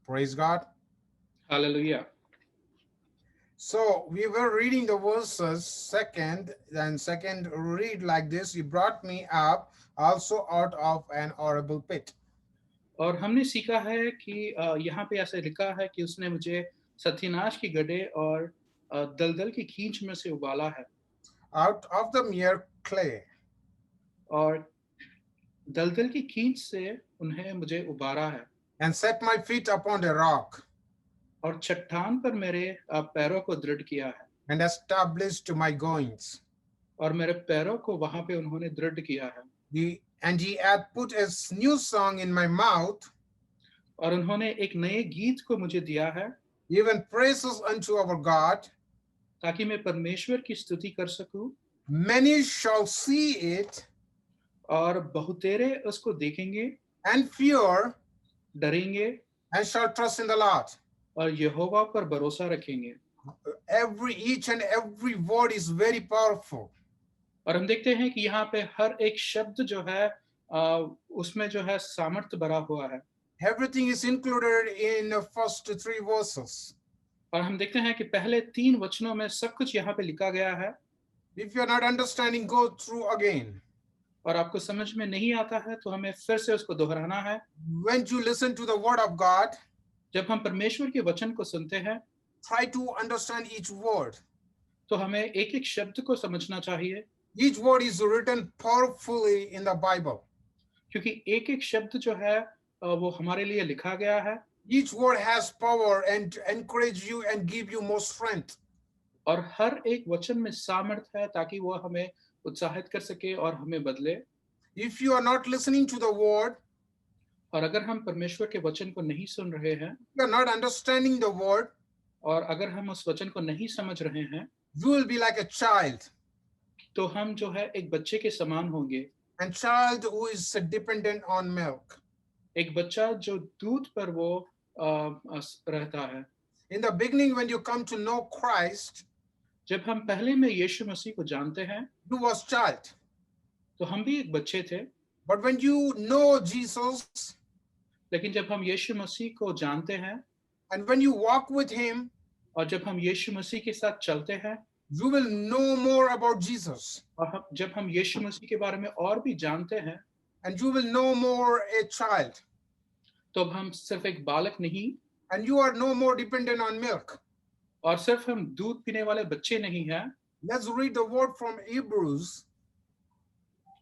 Praise God. Hallelujah. So we were reading the verses second read like this. He brought me up also out of an horrible pit. और हमने सीखा है कि यहाँ पे ऐसे लिखा है कि उसने मुझे सत्यानाश की गड्ढे और दलदल की खींच में से उबाला है Out of the mere clay, और दलदल की खींच से उन्हें मुझे उबारा है and set my feet upon a rock, और चट्टान पर मेरे पैरों को दृढ़ किया है and established my goings. और मेरे पैरों को वहां पे उन्होंने दृढ़ किया है And he hath put a new song in my mouth, और उन्होंने एक नए गीत को मुझे दिया है even praises unto our God. ताकि मैं परमेश्वर की स्तुति कर सकूं Many shall see it और बहुतेरे उसको देखेंगे and fear, डरेंगे and shall trust in the Lord. और यहोवा पर भरोसा रखेंगे Each and every word is very powerful. और हम देखते हैं कि यहाँ पे हर एक शब्द जो है उसमें जो है सामर्थ्य भरा हुआ है Everything is included in the first three verses. और हम देखते हैं कि पहले 3 वचनों में सब कुछ यहाँ पे लिखा गया है If you're not understanding, go through again. और आपको समझ में नहीं आता है तो हमें फिर से उसको दोहराना है When you listen to the word of God, जब हम परमेश्वर के वचन को सुनते हैं try to understand each word. तो हमें एक एक शब्द को समझना चाहिए Each word is written powerfully in the Bible. क्योंकि एक एक शब्द जो है वो हमारे लिए लिखा गया है Each word has power and to encourage you and give you more strength. और हर एक वचन में सामर्थ्य है ताकि वो हमें उत्साहित कर सके और हमें बदले If you are not listening to the word, और अगर हम परमेश्वर के वचन को नहीं सुन रहे हैं you are not understanding the word, और अगर हम उस वचन को नहीं समझ रहे हैं you will be like a child. तो हम जो है एक बच्चे के समान होंगे And child who is dependent on milk. एक बच्चा जो दूध पर वो रहता है In the beginning, when you come to know Christ, जब हम पहले में यीशु मसीह को जानते हैं you was child. तो हम भी एक बच्चे थे But when you know Jesus, लेकिन जब हम यीशु मसीह को जानते हैं and when you walk with him, और जब हम यीशु मसीह के साथ चलते हैं you will know more about Jesus. और जब हम यीशु मसीह के बारे में और भी जानते हैं And you will know more a child. तो अब हम सिर्फ एक बालक नहीं And you are no more dependent on milk. और सिर्फ हम दूध पीने वाले बच्चे नहीं हैं Let's read the word from Hebrews.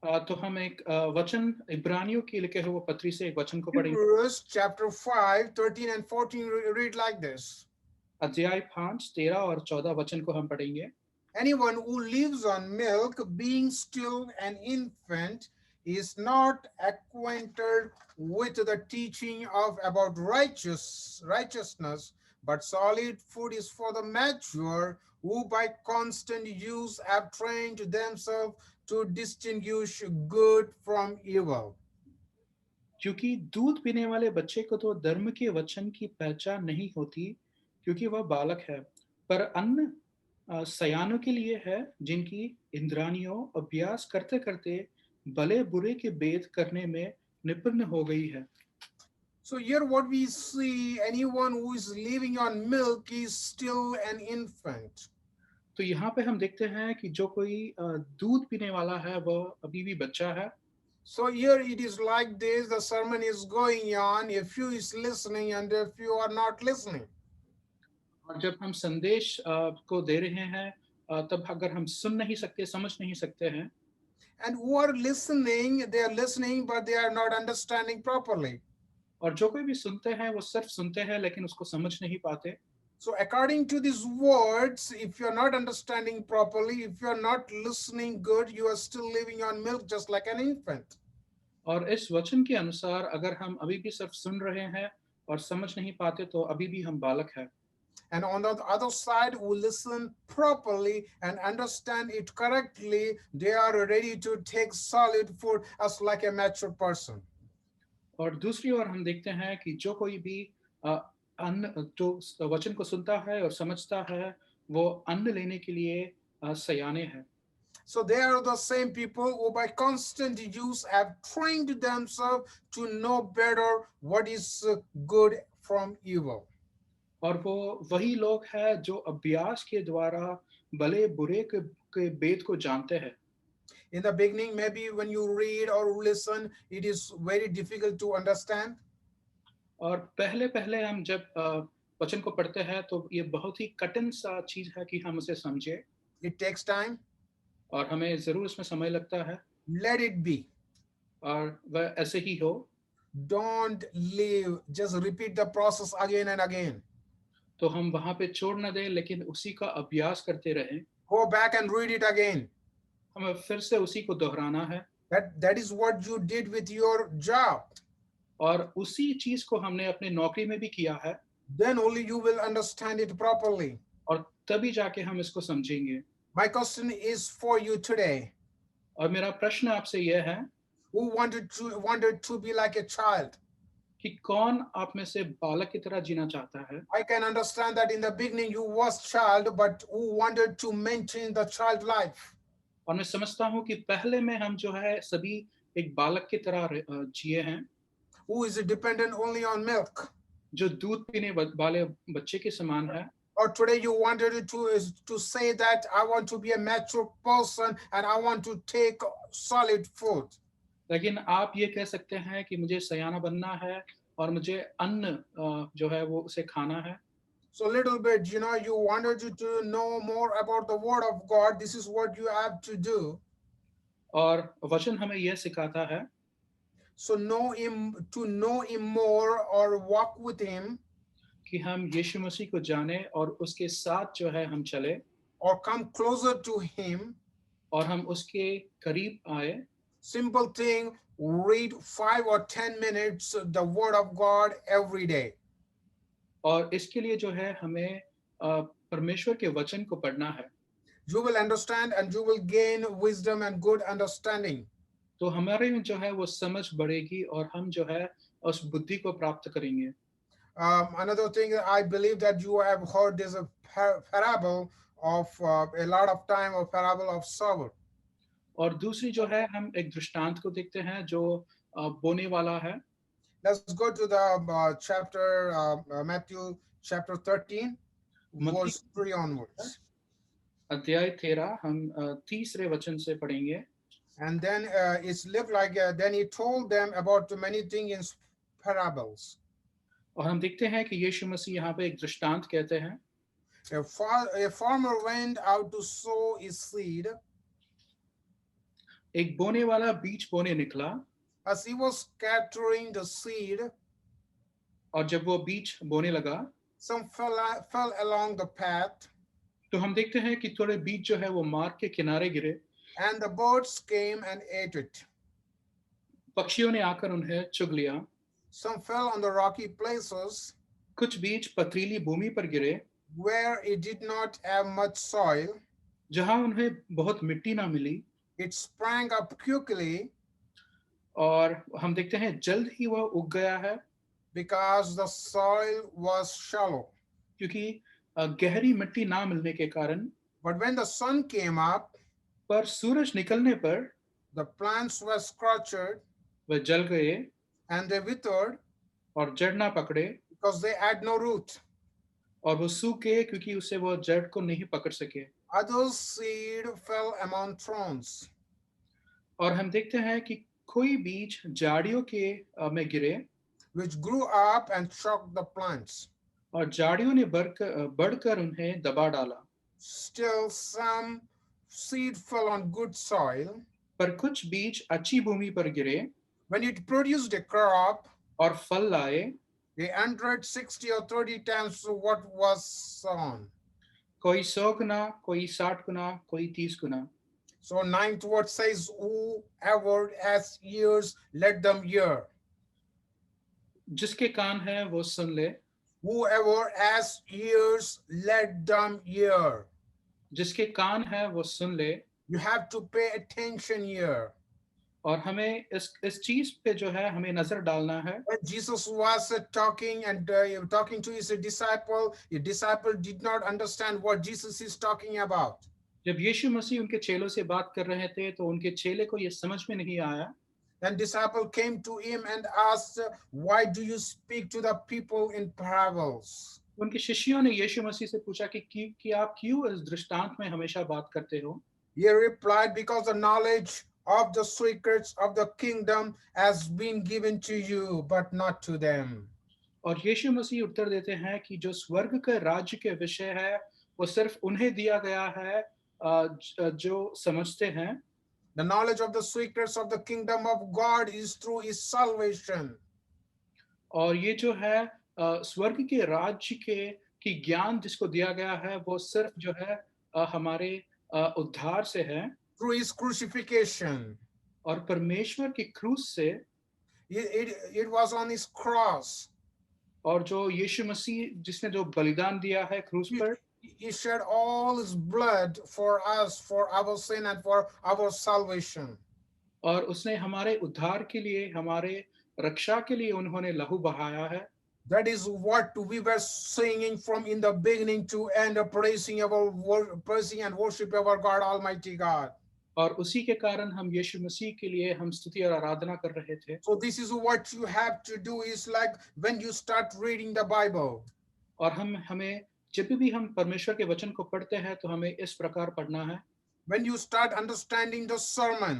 तो हम एक वचन इब्रानियों के लिखे हुए पत्री से एक वचन को पढ़ेंगे Hebrews chapter 5, 13 and 14 read like this. अध्याय 5, 13 और 14 वचन को हम पढ़ेंगे Anyone who lives on milk, being still an infant, is not acquainted with the teaching of about righteousness, but solid food is for the mature, who by constant use have trained themselves to distinguish good from evil. क्योंकि दूध पीने वाले बच्चे को तो धर्म के वचन की पहचान नहीं होती क्योंकि वह बालक है पर अन्न सयानों के लिए है जिनकी इंद्रानियों अभ्यास करते करते भले बुरे के भेद करने में निपुण हो गई है So here what we see, anyone who is living on milk is still an infant. तो यहाँ पे हम देखते हैं कि जो कोई दूध पीने वाला है वह अभी भी बच्चा है So here it is like this, the sermon is going on, a few is listening and a few are not listening. और जब हम संदेश को दे रहे हैं तब अगर हम सुन नहीं सकते समझ नहीं सकते हैं And who are listening, they are listening but they are not understanding properly. और जो कोई भी सुनते हैं वो सिर्फ सुनते हैं लेकिन उसको समझ नहीं पाते So according to these words, if you are not understanding properly, if you are not listening good, you are still living on milk just like an infant. और इस वचन के अनुसार अगर हम अभी भी सिर्फ सुन रहे हैं और समझ नहीं पाते तो अभी भी हम बालक हैं And on the other side, who listen properly and understand it correctly, they are ready to take solid food as like a mature person. और दूसरी ओर हम देखते हैं कि जो कोई भी अन्न जो वचन को सुनता है और समझता है वो अन्न लेने के लिए सयाने हैं So they are the same people who by constant use have trained themselves to know better what is good from evil. और वो वही लोग हैं जो अभ्यास के द्वारा भले बुरे के भेद को जानते हैं। In the beginning, maybe when you read or listen, it is very difficult to understand. और पहले-पहले हम जब वचन को पढ़ते हैं तो ये बहुत ही कठिन सा चीज़ है कि हम उसे समझें It takes time. और हमें ज़रूर उसमें समय लगता है Let it be. और वह ऐसे ही हो। Don't leave. Just repeat the process again and again. तो हम वहाँ पे छोड़ ना दें लेकिन उसी का अभ्यास करते रहें। Go back and read it again. हमें फिर से उसी को दोहराना है That is what you did with your job. और उसी चीज़ को हमने अपनी नौकरी में भी किया है Then only you will understand it properly. और तभी जाके हम इसको समझेंगे। My question is for you today. और मेरा प्रश्न आपसे यह है Who wanted to be like a child? कि कौन आप में से बालक की तरह जीना चाहता है? I can understand that in the beginning you was child, but who wanted to maintain the child life? और मैं समझता हूँ कि पहले में हम जो है सभी एक बालक की तरह जिए हैं Who is dependent only on milk? जो दूध पीने वाले बच्चे के समान है। Or today you wanted to say that I want to be a mature person and I want to take solid food. लेकिन आप ये कह सकते हैं कि मुझे सयाना बनना है और मुझे अन्न जो है वो उसे खाना है। So little bit, you wanted to know more about the word of God. This is what you have to do. और वचन हमें यह सिखाता है So to know him more or walk with him कि हम यीशु मसीह को जाने और उसके साथ जो है हम चले or come closer to him. और हम उसके करीब आए। Simple thing, read 5 or 10 minutes the word of God every day. और इसके लिए जो है हमें परमेश्वर के वचन को पढ़ना है। You will understand and you will gain wisdom and good understanding. तो हमारे में जो है वो समझ बढ़ेगी और हम जो है उस बुद्धि को प्राप्त करेंगे। Another thing, I believe that you have heard there's a parable of a lot of time, of parable of sower. और दूसरी जो है हम एक दृष्टांत को देखते हैं जो बोने वाला है। Let's go to the chapter, Matthew chapter 13, मत्ती verse 3 onwards. अध्याय 13 हम तीसरे वचन से पढ़ेंगे। And then it's looked like, then he told them about many things in parables. और हम देखते हैं कि यीशु मसीह यहाँ पे एक दृष्टांत कहते हैं। A farmer went out to sow his seed. एक बोने वाला बीज बोने निकला As he was scattering the seed, और जब वो बीज बोने लगा some fell along the path, तो हम देखते हैं कि थोड़े बीज जो है वो मार्ग के किनारे गिरे and the birds came and ate it. पक्षियों ने आकर उन्हें चुग लिया। Some fell on the rocky places कुछ बीज पथरीली भूमि पर गिरे where it did not have much soil. जहां उन्हें बहुत मिट्टी ना मिली It sprang up quickly और हम देखते हैं जल्द ही वह उग गया है because the soil was shallow. क्योंकि गहरी मिट्टी ना मिलने के कारण। But when the sun came up, पर सूरज निकलने पर the plants were scorched वह जल गए and they withered और जड़ ना पकड़े because they had no root. और वो सूख गए क्योंकि उसे वो जड़ को नहीं पकड़ सके। Others' seed fell among thorns. और हम देखते हैं कि कोई बीज झाड़ियों के में गिरे which grew up and choked the plants. और झाड़ियों ने बढ़कर उन्हें दबा डाला। Still, some seed fell on good soil. पर कुछ बीज अच्छी भूमि पर गिरे When it produced a crop, और फल लाए 160 or 30 times what was sown. कोई 100 गुना, कोई 60 गुना, कोई 30 गुना। So ninth word says, whoever has ears, let them hear. जिसके कान है वो सुन ले। Whoever has ears, let them hear. जिसके कान है वो सुन ले। You have to pay attention here. और हमें इस चीज पे जो है हमें नजर डालना है। When Jesus was talking and talking to his disciple did not understand what Jesus is talking about. जब यीशु मसीह उनके चेलों से बात कर रहे थे तो उनके चेले को ये समझ में नहीं आया। Then disciple came to him and asked, why do you speak to the people in parables? उनके शिष्यों ने यीशु मसीह से पूछा कि आप क्यों इस दृष्टांत में हमेशा बात करते हो? He replied, because the knowledge of the secrets of the kingdom has been given to you, but not to them. और यीशु मसीह उत्तर देते हैं कि जो स्वर्ग के राज्य के विषय है, वो सिर्फ उन्हें दिया गया है जो समझते हैं। The knowledge of the secrets of the kingdom of God is through his salvation. और ये जो है स्वर्ग के राज्य की ज्ञान जिसको दिया गया है, वो सिर्फ जो है हमारे उद्धार से है Through his crucifixion. और परमेश्वर की क्रूस से। It was on his cross. और जो यीशु मसीह जिसने जो बलिदान दिया है क्रूस पर, He shed all his blood for us, for our sin and for our salvation. और उसने हमारे उद्धार के लिए, हमारे रक्षा के लिए उन्होंने लहू बहाया है। That is what we were singing from in the beginning to end, praising and worship our God, Almighty God. और उसी के कारण हम यीशु मसीह के लिए हम स्तुति और आराधना कर रहे थे। So this is what you have to do, is like when you start reading the Bible. और हमें जब भी हम परमेश्वर के वचन को पढ़ते हैं तो हमें इस प्रकार पढ़ना है। When you start understanding the sermon.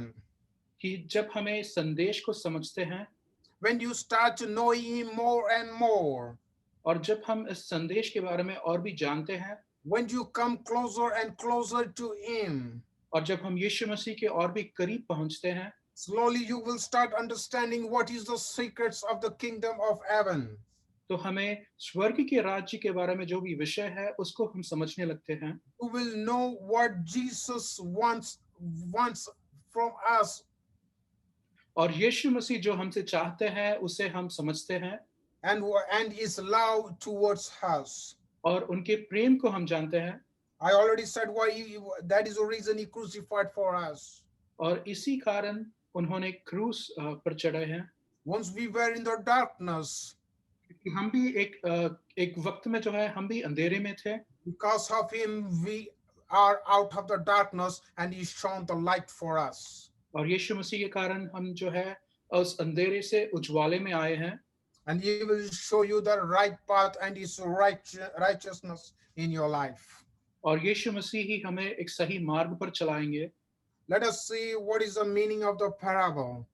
कि जब हमें संदेश को समझते हैं। When you start to know him more and more. और जब हम इस संदेश के बारे में और भी जानते हैं। When you come closer and closer to him. और जब हम यीशु मसीह के और भी करीब पहुंचते हैं। Slowly you will start understanding what is the secrets of the kingdom of heaven. तो हमें स्वर्ग के राज्य के बारे में जो भी विषय है उसको हम समझने लगते हैं। You will know what Jesus wants from us. और यीशु मसीह जो हमसे चाहते हैं उसे हम समझते हैं। And his love towards us. और उनके प्रेम को हम जानते हैं। I already said why that is the reason he crucified for us. और इसी कारण उन्होंने क्रूस पर चढ़े हैं। Once we were in the darkness. हम भी एक वक्त में जो है हम भी अंधेरे में थे। Because of him we are out of the darkness and he shone the light for us. और यीशु मसीह के कारण हम जो है उस अंधेरे से उज्वाले में आए हैं। And he will show you the right path and his righteousness in your life. और यीशु मसीह ही हमें एक सही मार्ग पर चलाएंगे। Let us see what is the meaning of the parable.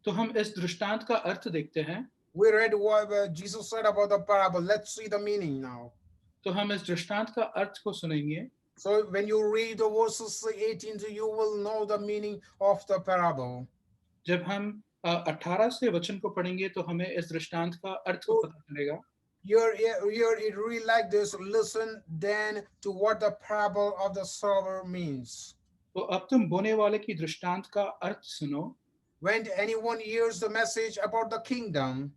तो हम इस दृष्टांत का अर्थ देखते हैं। We read what Jesus said about the parable. Let's see the meaning now. तो हम इस दृष्टांत का अर्थ को सुनेंगे। So when you read the verses 18, you will know the meaning of the parable. जब हम 18 से वचन को पढ़ेंगे तो हमें इस दृष्टांत का अर्थ को पता चलेगा। Here it really like this. Listen then to what the parable of the sower means. तो अब तुम बोने वाले की दृष्टांत का अर्थ सुनो। When anyone hears the message about the kingdom,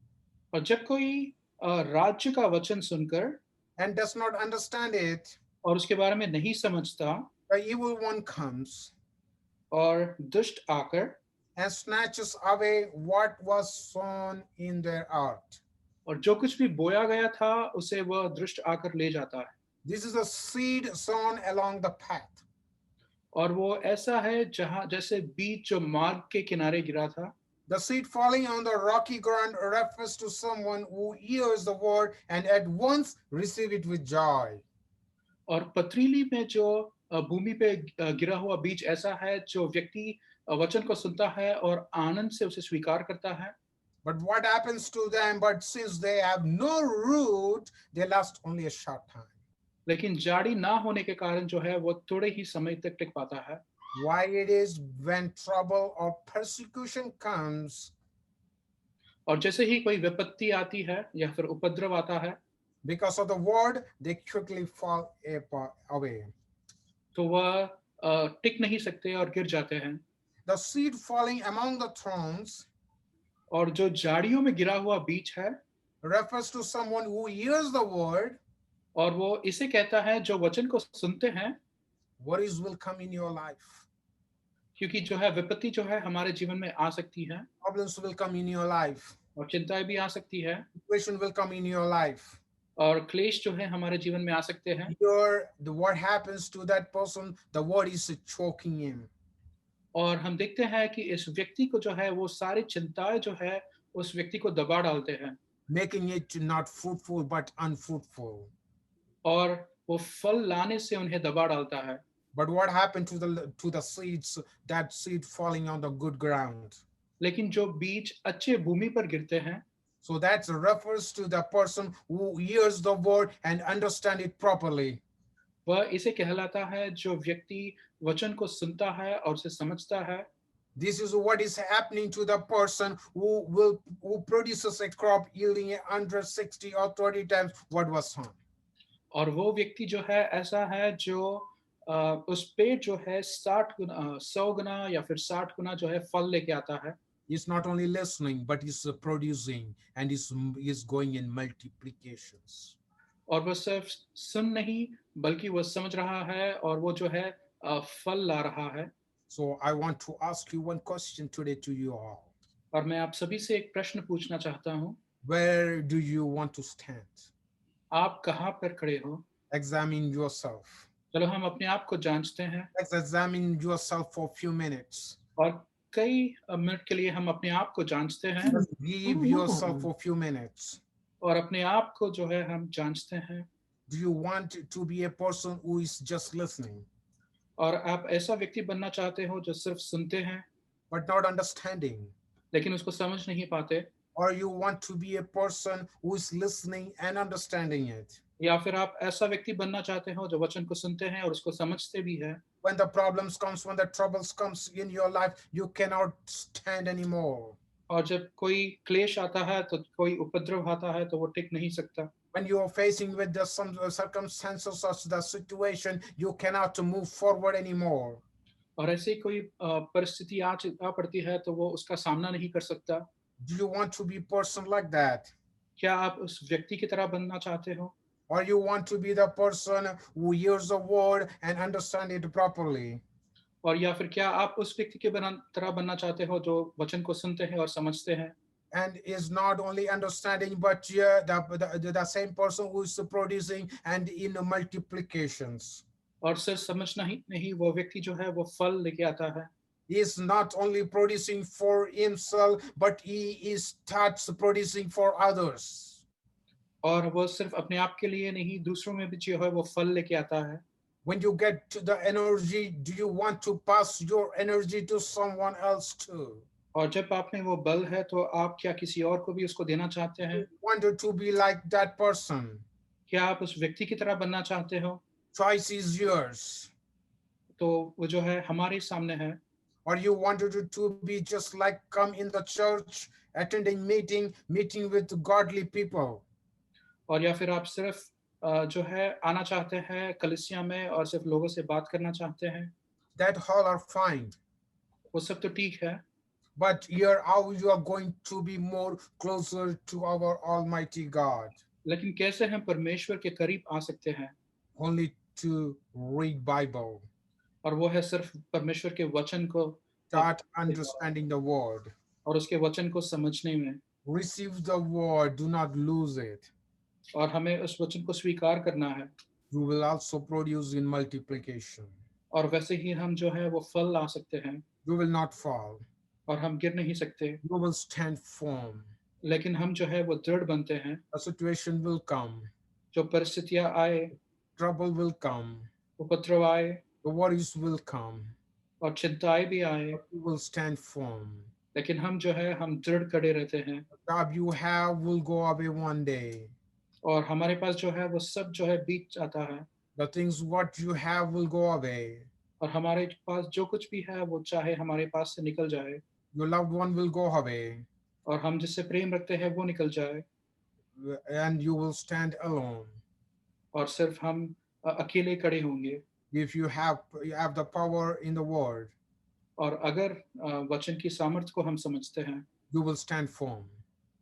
और जब कोई राज्य का वचन सुनकर and does not understand it, और उसके बारे में नहीं समझता, the evil one comes और दुष्ट आकर and snatches away what was sown in their heart. और जो कुछ भी बोया गया था उसे वह दुष्ट आकर ले जाता है। This is a seed sown along the path. और वो ऐसा है जहां जैसे बीज जो मार्ग के किनारे गिरा था। The seed falling on the rocky ground refers to someone who hears the word and at once receive it with joy. और पथरीली में जो भूमि पे गिरा हुआ बीज ऐसा है जो व्यक्ति वचन को सुनता है और आनंद से उसे स्वीकार करता है। But what happens to them? But since they have no root, they last only a short time. लेकिन जाड़ी ना होने के कारण जो है वो थोड़े ही समय तक टिक पाता है। Why it is when trouble or persecution comes, और जैसे ही कोई विपत्ति आती है या फिर उपद्रव आता है, because of the word, they quickly fall away. तो वह टिक नहीं सकते और गिर जाते हैं। The seed falling among the thorns, और जो झाड़ियों में गिरा हुआ बीज है, refers to someone who hears the word, और वो इसे कहता है जो वचन को सुनते हैं। worries will come in your life. क्योंकि जो है विपत्ति जो है हमारे जीवन में आ सकती है। Problems will come in your life. और चिंताएं भी आ सकती है। Situation will come in your life. और क्लेश जो है हमारे जीवन में आ सकते हैं। What happens to that person? The word is choking him. और हम देखते हैं कि इस व्यक्ति को जो है वो सारी चिंताएँ जो है उस व्यक्ति को दबा डालते हैं making it not fruitful but unfruitful. और वो फल लाने से उन्हें दबा डालता है। But what happened to the seeds, that seed falling on the good ground? लेकिन जो बीज अच्छे भूमि पर गिरते हैं, So that refers to the person who hears the word and understand it properly. वह इसे कहलाता है जो व्यक्ति वचन को सुनता है और उसे समझता है। This is what is happening to the person who produces a crop yielding 160 or 30 times what was sown. और वो व्यक्ति जो है ऐसा है जो उस पे जो है 100 गुना या फिर 60 गुना जो है फल लेके आता है। He's not only listening, but he's producing and is going in multiplications. और वो सिर्फ सुन नहीं बल्कि वो समझ रहा है और वो जो है फल ला रहा है। So I want to ask you one question today to you all. और मैं आप सभी से एक प्रश्न पूछना चाहता हूँ, Where do you want to stand? आप कहाँ पर खड़े हो? Examine yourself. चलो हम अपने आप को जांचते हैं Let's examine yourself for a few minutes. और कई मिनट के लिए हम अपने आप को जांचते हैं Just give yourself for a few minutes. और अपने आप को जो है हम जांचते हैं। Do you want to be a person who is just listening और आप ऐसा व्यक्ति बनना चाहते हो जो सिर्फ सुनते हैं but not understanding? लेकिन उसको समझ नहीं पाते, Or you want to be a person who is listening and understanding it? या फिर आप ऐसा व्यक्ति बनना चाहते हो जो वचन को सुनते हैं और उसको समझते भी है, When the problems comes, when the troubles comes in your life, you cannot stand anymore. और जब कोई क्लेश आता है तो कोई उपद्रव आता है तो वो टिक नहीं सकता। When you are facing with some circumstances or the situation, you cannot move forward anymore. और ऐसी कोई परिस्थिति आ पड़ती है तो वो उसका सामना नहीं कर सकता। Do you want to be a person like that? क्या आप उस व्यक्ति की तरह बनना चाहते हो? Or you want to be the person who hears the word and understand it properly? और या फिर क्या आप उस व्यक्ति के तरह बनना चाहते हो जो वचन को सुनते हैं और समझते हैं And is not only understanding, but yeah, the same person who is producing and in multiplications. और सिर्फ समझना ही नहीं, वो व्यक्ति जो है वो फल लेके आता है। He is not only producing for himself, but he is starts producing for others. और वो सिर्फ अपने आप के लिए नहीं, दूसरों में भी जो है वो फल लेके आता है। When you get to the energy, do you want to pass your energy to someone else too? और जब आप में वो बल है तो आप क्या किसी और को भी उसको देना चाहते हैं? You want to be like that person? क्या आप उस व्यक्ति की तरह बनना चाहते हो? Choice is yours. तो वो जो है हमारे सामने है। Or you wanted to be just like come in the church, attending meeting with godly people. और या फिर आप सिर्फ जो है आना चाहते हैं कलीसिया में और सिर्फ लोगों से बात करना चाहते हैं। That all are fine. वो सब तो ठीक है, But here how you are going to be more closer to our Almighty God? लेकिन कैसे हम परमेश्वर के करीब आ सकते हैं? Only to read Bible. और वो है सिर्फ परमेश्वर के वचन को Start understanding the word. और उसके वचन को समझने में। Receive the word, do not lose it. और हमें उस वचन को स्वीकार करना है। You will also produce in multiplication. और वैसे ही हम जो है वो फल ला सकते हैं। You will not fall. और हम गिर नहीं सकते। You will stand firm. लेकिन हम जो है वो दृढ़ बनते हैं। A situation will come. जो परिस्थितियां आए, Trouble will come. उपद्रव आए, The worries will come. और चिंताएं भी आए, But you will stand firm. लेकिन हम जो है हम दृढ़ खड़े रहते हैं। The job you have will go away one day. और हमारे पास जो है वो सब जो है बीत जाता है। The things what you have will go away. और हमारे पास जो कुछ भी है वो चाहे हमारे पास से निकल जाए। Your loved one will go away. और हम जिससे प्रेम रखते हैं वो निकल जाए। And you will stand alone. और सिर्फ हम अकेले खड़े होंगे। If you have the power in the word, और अगर वचन की सामर्थ्य को हम समझते हैं you will stand firm.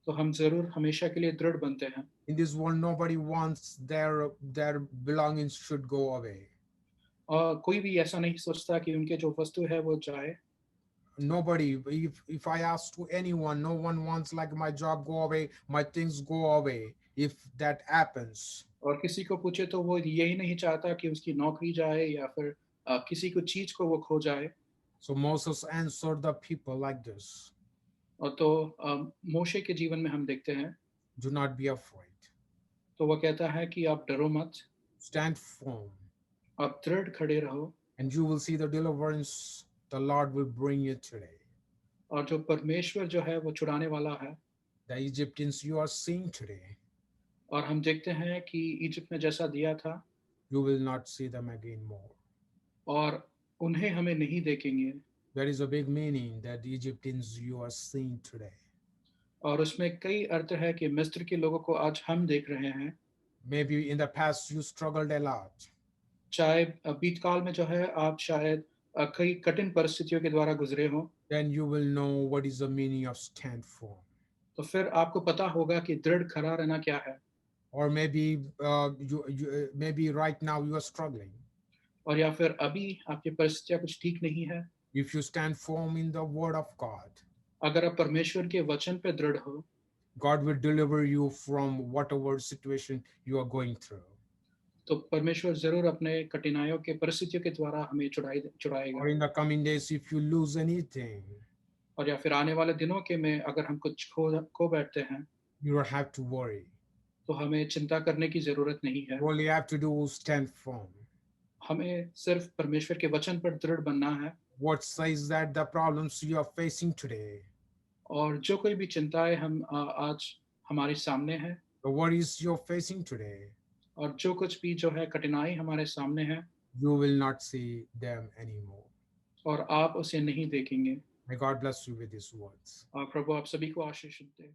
तो हम जरूर हमेशा के लिए दृढ़ बनते हैं। In this world, nobody wants their belongings should go away. और कोई भी ऐसा नहीं सोचता कि उनके जो वस्तु है वो जाए। Nobody, if I ask to anyone, no one wants like my job go away, my things go away. If that happens, और किसी को पूछे तो वो यही नहीं चाहता कि उसकी नौकरी जाए या फिर किसी को चीज को वो खो जाए। So Moses answered the people like this. और तो मोशे के जीवन में हम देखते हैं, Do not be afraid. तो वह कहता है कि आप डरो मत, Stand firm, आप दृढ़ खड़े रहो, and you will see the deliverance the Lord will bring you today. और जो परमेश्वर जो है वो छुड़ाने वाला है। The Egyptians you are seeing today, और हम देखते हैं कि इजिप्ट में जैसा दिया था, you will not see them again more. और उन्हें हमें नहीं देखेंगे। There is a big meaning that the Egyptians you are seeing today. और उसमें कई अर्थ है कि मिस्र के लोगों को आज हम देख रहे हैं। Maybe in the past you struggled a lot. चाहे बीतकाल में जो है आप शायद कई कठिन परिस्थितियों के द्वारा गुजरे हो, Then you will know what is the meaning of stand firm. तो फिर आपको पता होगा कि दृढ़ खड़ा रहना क्या है। Or maybe right now you are struggling. और या फिर अभी आपकी परिस्थितियां कुछ ठीक नहीं है। If you stand firm in the word of God, अगर आप परमेश्वर के वचन पे दृढ़ हो, God will deliver you from whatever situation you are going through. तो परमेश्वर जरूर अपने कठिनाइयों के परिस्थितियों के द्वारा हमें छुड़ाएगा। Or in the coming days, if you lose anything, और या फिर आने वाले दिनों के में अगर हम कुछ खो बैठते हैं, you don't have to worry. तो हमें चिंता करने की जरूरत नहीं है। All you have to do is stand firm. हमें सिर्फ परमेश्वर के वचन पर दृढ़ बनना है। What says that the problems you are facing today, और जो कोई भी चिंताएं हम आज हमारे सामने है, the worries you're facing today, और जो कुछ भी जो है कठिनाई हमारे सामने है, you will not see them anymore. और आप उसे नहीं देखेंगे। May God bless you with these words. और प्रभु आप सभी को आशीष दे।